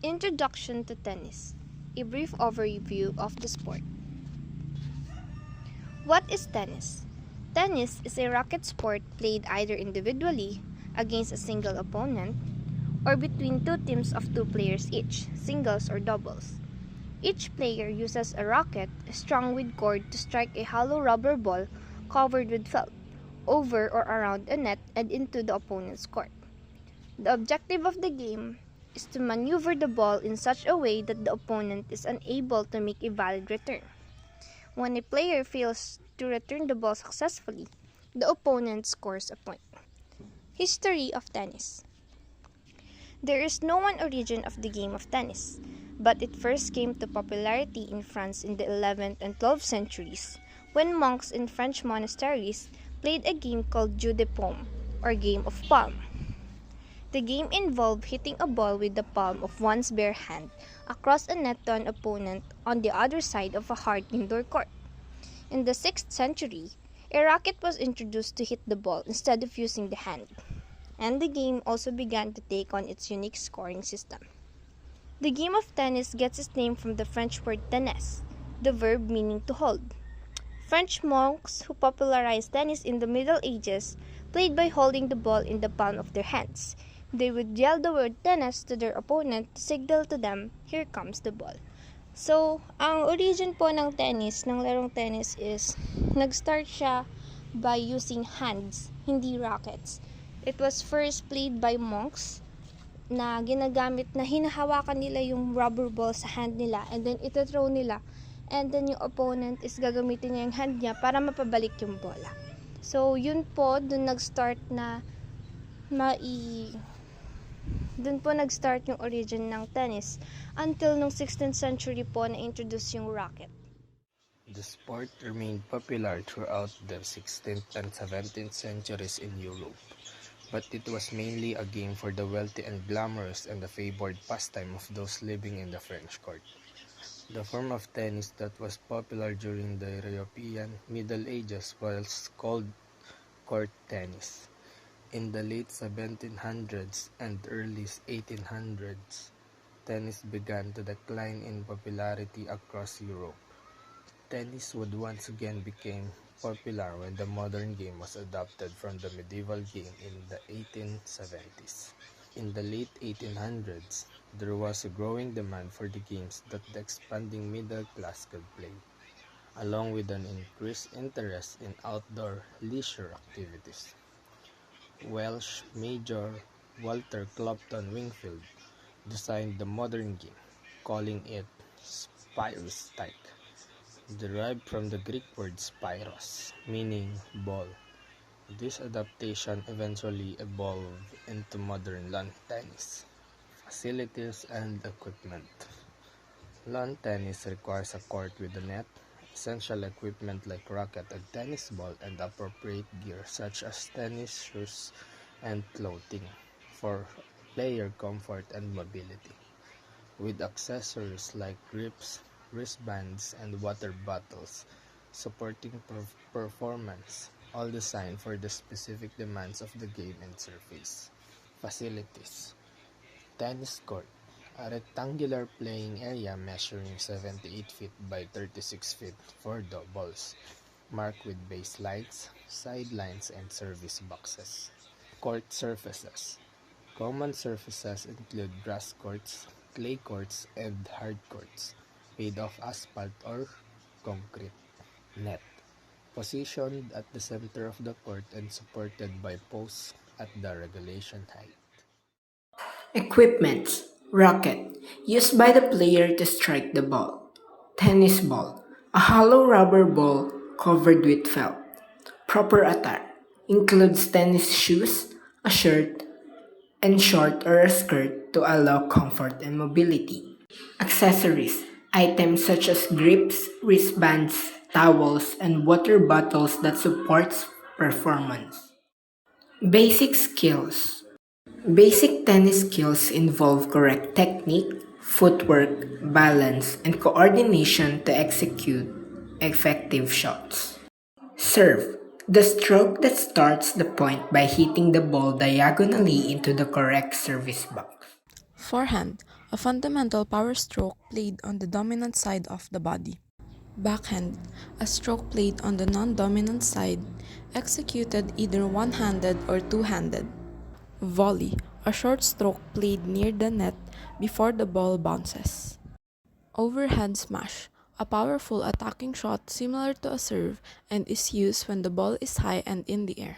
Introduction to tennis. A brief overview of the sport. What is tennis? Tennis is a racket sport played either individually against a single opponent or between two teams of two players each, singles or doubles. Each player uses a racket strung with cord to strike a hollow rubber ball covered with felt over or around a net and into the opponent's court. The objective of the game is to maneuver the ball in such a way that the opponent is unable to make a valid return. When a player fails to return the ball successfully, the opponent scores a point. History of tennis. There is no one origin of the game of tennis, but it first came to popularity in France in the 11th and 12th centuries when monks in French monasteries played a game called jeu de paume, or game of palm. The game involved hitting a ball with the palm of one's bare hand across a net to an opponent on the other side of a hard indoor court. In the 6th century, a racket was introduced to hit the ball instead of using the hand, and the game also began to take on its unique scoring system. The game of tennis gets its name from the French word tennis, the verb meaning to hold. French monks who popularized tennis in the Middle Ages played by holding the ball in the palm of their hands. They would yell the word tennis to their opponent to signal to them, here comes the ball. So, ang origin po ng tennis, ng larong tennis is, nag-start siya by using hands, hindi rackets. It was first played by monks na ginagamit na hinahawakan nila yung rubber ball sa hand nila and then ito-throw nila and then yung opponent is gagamitin niya yung hand niya para mapabalik yung bola. So, yun po, dun nag-start yung origin ng tennis until nung 16th century po na introduce yung racket. The sport remained popular throughout the 16th and 17th centuries in Europe, but it was mainly a game for the wealthy and glamorous and the favored pastime of those living in the French court. The form of tennis that was popular during the European Middle Ages was called court tennis. In the late 1700s and early 1800s, tennis began to decline in popularity across Europe. Tennis would once again become popular when the modern game was adopted from the medieval game in the 1870s. In the late 1800s, there was a growing demand for the games that the expanding middle class could play, along with an increased interest in outdoor leisure activities. Welsh Major Walter Clopton Wingfield designed the modern game, calling it Spyrostike, derived from the Greek word spyros, meaning ball. This adaptation eventually evolved into modern lawn tennis. Facilities and equipment. Lawn tennis requires a court with a net, essential equipment like racket and tennis ball, and appropriate gear such as tennis shoes and clothing for player comfort and mobility, with accessories like grips, wristbands, and water bottles supporting performance, all designed for the specific demands of the game and surface. Facilities. Tennis court, a rectangular playing area measuring 78 feet by 36 feet for doubles, marked with baselines, sidelines, and service boxes. Court surfaces. Common surfaces include grass courts, clay courts, and hard courts, made of asphalt or concrete. Net. Positioned at the center of the court and supported by posts at the regulation height. Equipment: racket, used by the player to strike the ball. Tennis ball, a hollow rubber ball covered with felt. Proper attire includes tennis shoes, a shirt, and short or a skirt to allow comfort and mobility. Accessories: items such as grips, wristbands, towels, and water bottles that supports performance. Basic skills: basic tennis skills involve correct technique, footwork, balance, and coordination to execute effective shots. Serve: the stroke that starts the point by hitting the ball diagonally into the correct service box. Forehand, a fundamental power stroke played on the dominant side of the body. Backhand, a stroke played on the non-dominant side, executed either one-handed or two-handed. Volley, a short stroke played near the net before the ball bounces. Overhand smash, a powerful attacking shot similar to a serve and is used when the ball is high and in the air.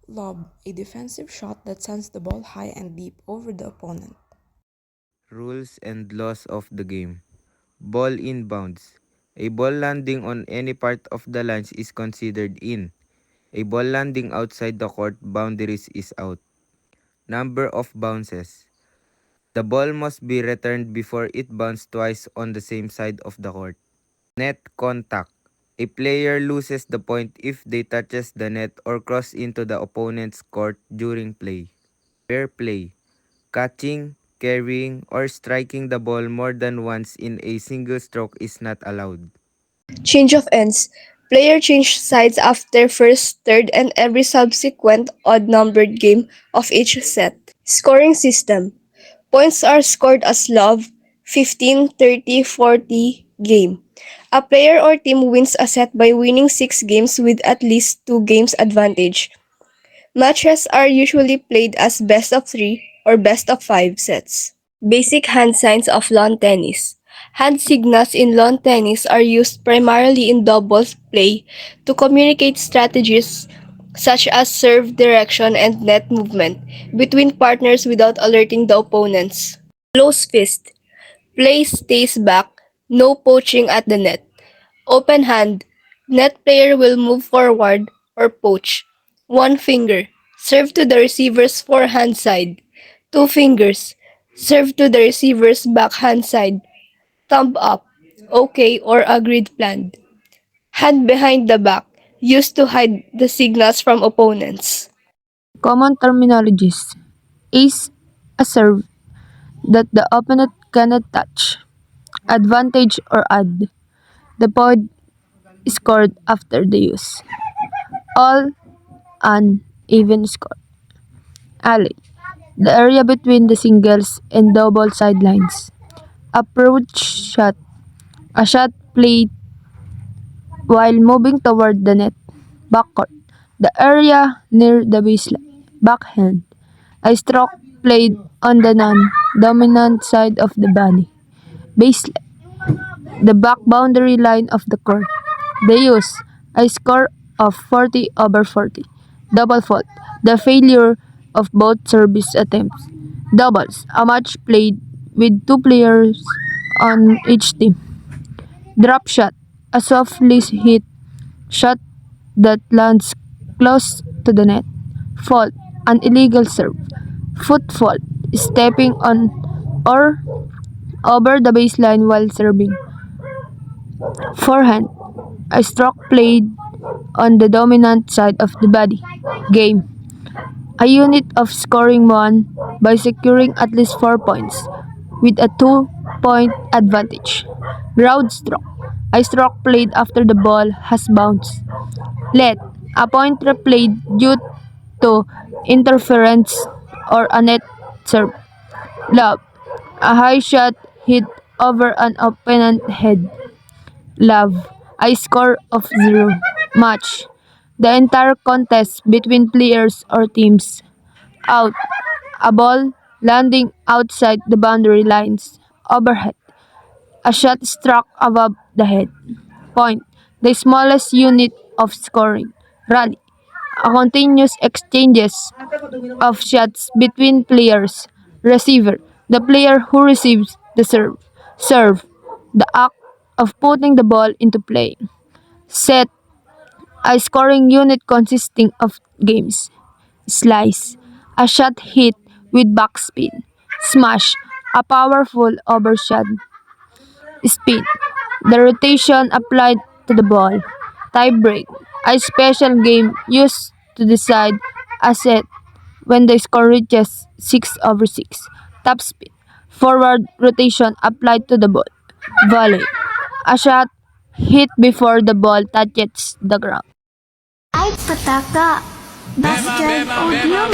Lob, a defensive shot that sends the ball high and deep over the opponent. Rules and laws of the game. Ball inbounds. A ball landing on any part of the lines is considered in. A ball landing outside the court boundaries is out. Number of bounces. The ball must be returned before it bounces twice on the same side of the court. Net contact. A player loses the point if they touches the net or cross into the opponent's court during play. Fair play. Catching, carrying, or striking the ball more than once in a single stroke is not allowed. Change of ends. Player change sides after first, third, and every subsequent odd-numbered game of each set. Scoring system. Points are scored as love, 15, 30, 40 game. A player or team wins a set by winning 6 games with at least 2 games advantage. Matches are usually played as best of 3 or best of 5 sets. Basic hand signs of lawn tennis. Hand signals in lawn tennis are used primarily in doubles play to communicate strategies such as serve direction and net movement between partners without alerting the opponents. Close fist. Play stays back, no poaching at the net. Open hand. Net player will move forward or poach. One finger. Serve to the receiver's forehand side. Two fingers. Serve to the receiver's backhand side. Thumb up. Okay or agreed planned. Hand behind the back. Used to hide the signals from opponents. Common terminologies. Ace, a serve that the opponent cannot touch. Advantage or add. The point is scored after the use. All, an, even score. Alley, the area between the singles and double sidelines. Approach shot, a shot played while moving toward the net. Backcourt, the area near the baseline. Backhand, a stroke played on the non-dominant side of the body. Baseline, the back boundary line of the court. They use a score of 40/40. Double fault, the failure of both service attempts. Doubles, a match played with two players on each team. Drop shot, a softly hit shot that lands close to the net. Fault, an illegal serve. Foot fault, stepping on or over the baseline while serving. Forehand, a stroke played on the dominant side of the body. Game, a unit of scoring one by securing at least 4 points with a 2-point advantage. Ground stroke, a stroke played after the ball has bounced. Let, a point replayed due to interference or a net serve. Lob, a high shot hit over an opponent's head. Love, a score of 0. Match, the entire contest between players or teams. Out, a ball landing outside the boundary lines. Overhead, a shot struck above the head. Point, the smallest unit of scoring. Rally, a continuous exchanges of shots between players. Receiver, the player who receives the serve. Serve, the act of putting the ball into play. Set, a scoring unit consisting of games. Slice, a shot hit with backspin. Smash, a powerful overshot. Spin, the rotation applied to the ball. Tiebreak, a special game used to decide a set when the score reaches 6/6. Topspin, forward rotation applied to the ball. Volley, a shot hit before the ball touches the ground. Ay, pataka! Basket audio.